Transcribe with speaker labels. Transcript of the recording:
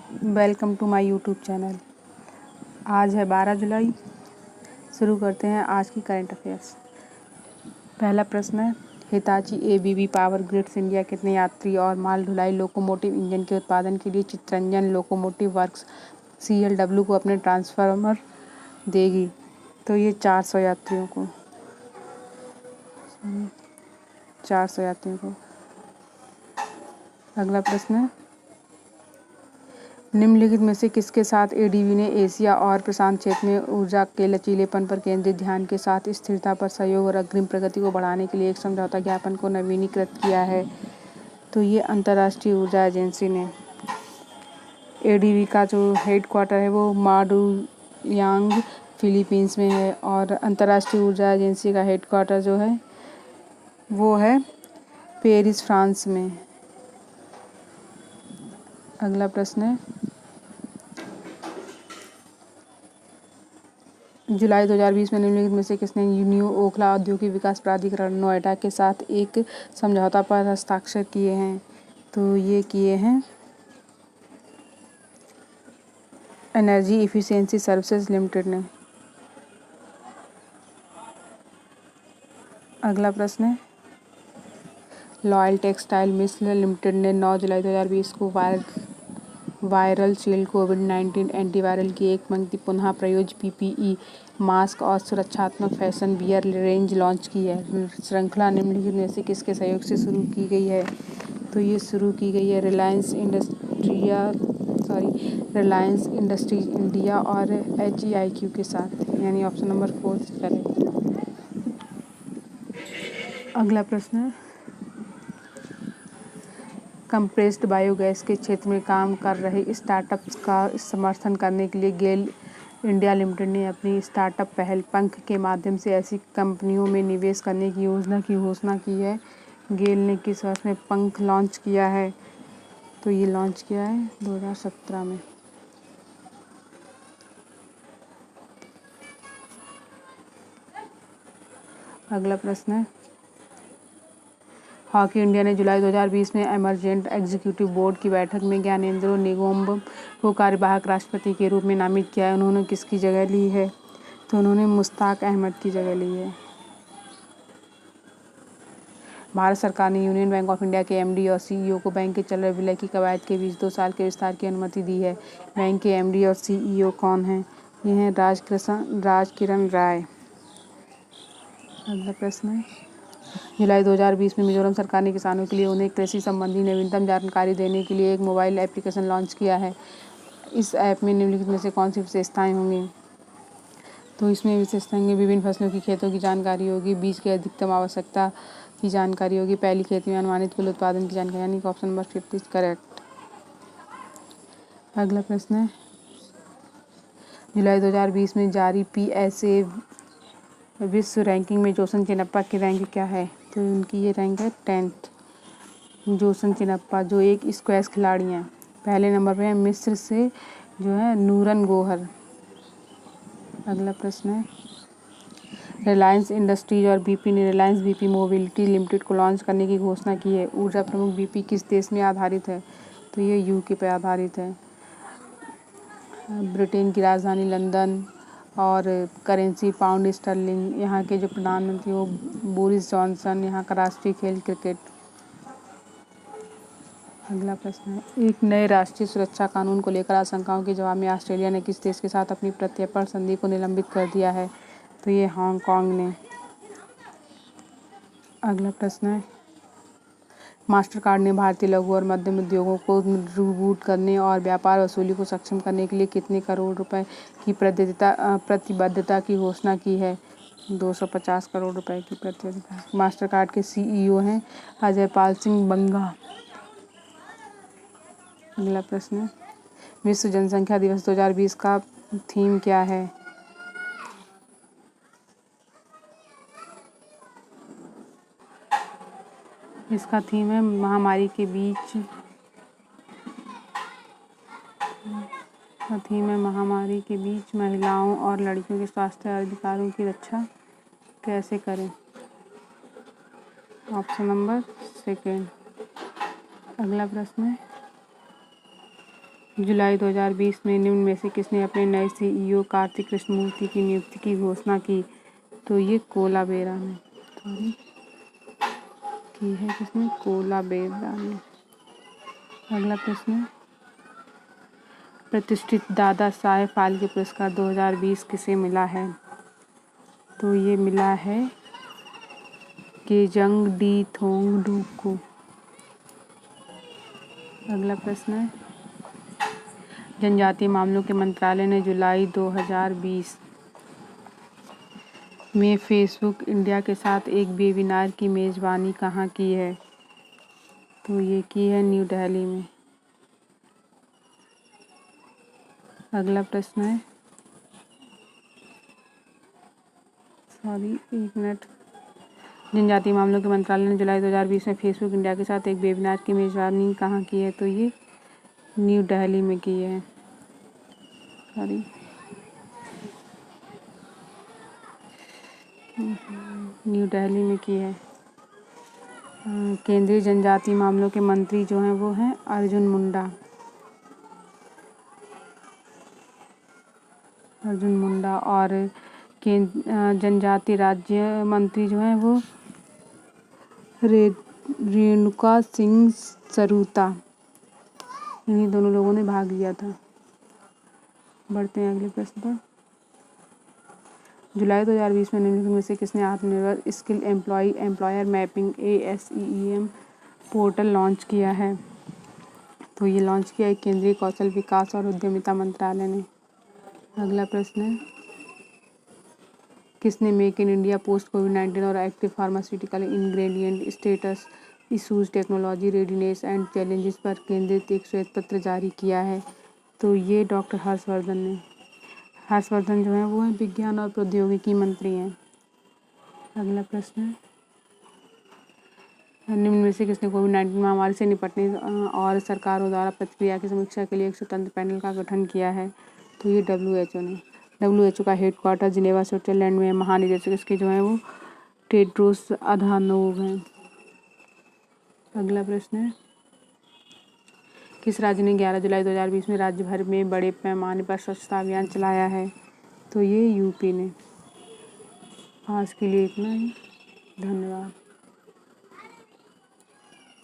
Speaker 1: Welcome to my YouTube channel. आज है 12 जुलाई। शुरू करते हैं आज की करंट अफेयर्स। पहला प्रश्न है, Hitachi ABB power grids India कितने यात्री और माल ढुलाई लोकोमोटिव इंजन के उत्पादन के लिए चितरंजन लोकोमोटिव वर्क्स CLW को अपने ट्रांसफार्मर देगी? तो ये 400 यात्रियों को 400 यात्रियों को। अगला प्रश्न है, निम्नलिखित में से किसके साथ एडीबी ने एशिया और प्रशांत क्षेत्र में ऊर्जा के लचीलेपन पर केंद्रित ध्यान के साथ स्थिरता पर सहयोग और अग्रिम प्रगति को बढ़ाने के लिए एक समझौता ज्ञापन को नवीनीकृत किया है? तो ये अंतर्राष्ट्रीय ऊर्जा एजेंसी ने। एडीबी का जो हेडक्वार्टर है वो माडुयांग फिलीपींस में है और अंतर्राष्ट्रीय ऊर्जा एजेंसी का हेडक्वार्टर जो है वो है पेरिस, फ्रांस में। अगला प्रश्न है, जुलाई 2020 में निम्नलिखित में से किसने न्यू ओखला औद्योगिक विकास प्राधिकरण नोएडा के साथ एक समझौता पर हस्ताक्षर किए हैं? तो ये किए हैं एनर्जी इफिशिएंसी सर्विसेज लिमिटेड ने। अगला प्रश्न है, लॉयल टेक्सटाइल मिल्स लिमिटेड ने 9 जुलाई 2020 को वायरल शील्ड कोविड-19 एंटीवायरल की एक पंक्ति पुनः प्रयोज्य PPE मास्क और सुरक्षात्मक फैशन वियर रेंज लॉन्च की है। श्रृंखला निम्नलिखित में से किसके सहयोग से शुरू की गई है? तो ये शुरू की गई है रिलायंस इंडस्ट्रीज इंडिया और HEIQ के साथ, यानी ऑप्शन नंबर 4 करेक्ट। अगला प्रश्न है, कंप्रेस्ड बायोगैस के क्षेत्र में काम कर रहे स्टार्टअप्स का समर्थन करने के लिए गेल इंडिया लिमिटेड ने अपनी स्टार्टअप पहल पंख के माध्यम से ऐसी कंपनियों में निवेश करने की योजना की घोषणा की है। गेल ने किस वर्ष में पंख लॉन्च किया है? तो ये लॉन्च किया है 2017 में। अगला प्रश्न है, हॉकी इंडिया ने जुलाई 2020 में एमर्जेंट एग्जीक्यूटिव बोर्ड की बैठक में ज्ञानेंद्रो निंगोम्बम को कार्यवाहक राष्ट्रपति के रूप में नामित किया है। उन्होंने किसकी जगह ली है? तो उन्होंने मुश्ताक अहमद की जगह ली है। भारत सरकार ने यूनियन बैंक ऑफ इंडिया के MD और CEO को बैंक के चल रहे विलय की कवायद के बीच 2 साल के विस्तार की अनुमति दी है। बैंक के MD और CEO कौन हैं? ये हैं राजकिरण राय। अगला प्रश्न है, जुलाई 2020 में मिजोरम सरकार ने किसानों के लिए उन्हें कृषि संबंधी नवीनतम जानकारी देने के लिए एक मोबाइल एप्लीकेशन लॉन्च किया है। इस ऐप में निम्नलिखित में से कौन सी विशेषताएं होंगी? तो इसमें विशेषताएं होंगी, विभिन्न फसलों की खेतों की जानकारी होगी, बीज की अधिकतम आवश्यकता की जानकारी होगी, पहली खेती में अनुमानित कुल उत्पादन की जानकारी, यानी कि ऑप्शन नंबर 50 करेक्ट। अगला प्रश्न है, जुलाई 2020 में जारी PSA विश्व रैंकिंग में जोसन चिनप्पा की रैंक क्या है? तो उनकी ये रैंक है 10th। जोसन चिनप्पा जो एक स्क्वैश खिलाड़ी हैं। पहले नंबर पे है मिस्र से जो है नूरन गोहर। अगला प्रश्न है, रिलायंस इंडस्ट्रीज और BP ने रिलायंस BP मोबिलिटी लिमिटेड को लॉन्च करने की घोषणा की है। ऊर्जा प्रमुख BP किस देश में आधारित है? तो ये UK पर आधारित है। ब्रिटेन की राजधानी लंदन और करेंसी पाउंड स्टर्लिंग। यहाँ के जो प्रधानमंत्री वो बोरिस जॉनसन। यहाँ का राष्ट्रीय खेल क्रिकेट। अगला प्रश्न है, एक नए राष्ट्रीय सुरक्षा कानून को लेकर आशंकाओं के जवाब में ऑस्ट्रेलिया ने किस देश के साथ अपनी प्रत्यर्पण संधि को निलंबित कर दिया है? तो ये हांगकांग ने। अगला प्रश्न है, मास्टर कार्ड ने भारतीय लघु और मध्यम उद्योगों को रिबूट करने और व्यापार वसूली को सक्षम करने के लिए कितने करोड़ रुपए की प्रतिबद्धता की घोषणा की है? 250 करोड़ रुपए की प्रतिबद्धता। मास्टर कार्ड के CEO हैं अजय पाल सिंह बंगा। अगला प्रश्न है, विश्व जनसंख्या दिवस 2020 का थीम क्या है? इसका थीम है महामारी के बीच महिलाओं और लड़कियों के स्वास्थ्य अधिकारों की रक्षा कैसे करें? Option number 2। अगला प्रश्न है, जुलाई 2020 में निम्न में से किसने अपने नए सीईओ कार्तिक कृष्णमूर्ति की नियुक्ति की घोषणा की? तो ये कोला बेरा ने की है। किसने? कोला बेरा ने। अगला प्रश्न, प्रतिष्ठित दादा साहेब फाल्के पुरस्कार 2020 किसे मिला है? तो ये मिला है केजंग डी थोंग डू को। अगला प्रश्न है, जनजातीय मामलों के मंत्रालय ने जुलाई 2020 में फेसबुक इंडिया के साथ एक वेबिनार की मेज़बानी कहाँ की है? तो ये की है न्यू दिल्ली में। अगला प्रश्न है, एक मिनट, जनजातीय मामलों के मंत्रालय ने जुलाई 2020 में फेसबुक इंडिया के साथ एक वेबिनार की मेज़बानी कहाँ की है? तो ये न्यू दिल्ली में की है। न्यू दिल्ली में की है। केंद्रीय जनजातीय मामलों के मंत्री जो हैं वो हैं अर्जुन मुंडा और जनजातीय राज्य मंत्री जो हैं वो रेणुका सिंह सरूता। इन्हीं दोनों लोगों ने भाग लिया था। बढ़ते हैं अगले प्रश्न पर। जुलाई 2020 में निम्नलिखित में से किसने आत्मनिर्भर skill employer mapping ASEM portal launch किया है? तो ये लॉन्च किया है केंद्रीय कौशल विकास और उद्यमिता मंत्रालय ने। अगला प्रश्न है, किसने मेक इन इंडिया पोस्ट कोविड-19 और active pharmaceutical ingredient status issues technology readiness and challenges पर केंद्रित एक श्वेत पत्र जारी किया है? तो ये डॉक्टर हर्षवर्धन ने। हर्षवर्धन जो हैं वो हैं विज्ञान और प्रौद्योगिकी मंत्री हैं। अगला प्रश्न है, निम्न में से किसने कोविड-19 महामारी से निपटने और सरकारों द्वारा प्रतिक्रिया की समीक्षा के लिए एक स्वतंत्र पैनल का गठन किया है? तो ये WHO ने। WHO का हेडक्वार्टर जिनेवा स्विट्जरलैंड में है। महानिदेशक इसके जो हैं वो टेड्रोस अधानोम हैं। अगला प्रश्न है, किस राज्य ने 11 जुलाई 2020 में राज्य भर में बड़े पैमाने पर स्वच्छता अभियान चलाया है? तो ये यूपी ने। आज के लिए इतना ही। धन्यवाद।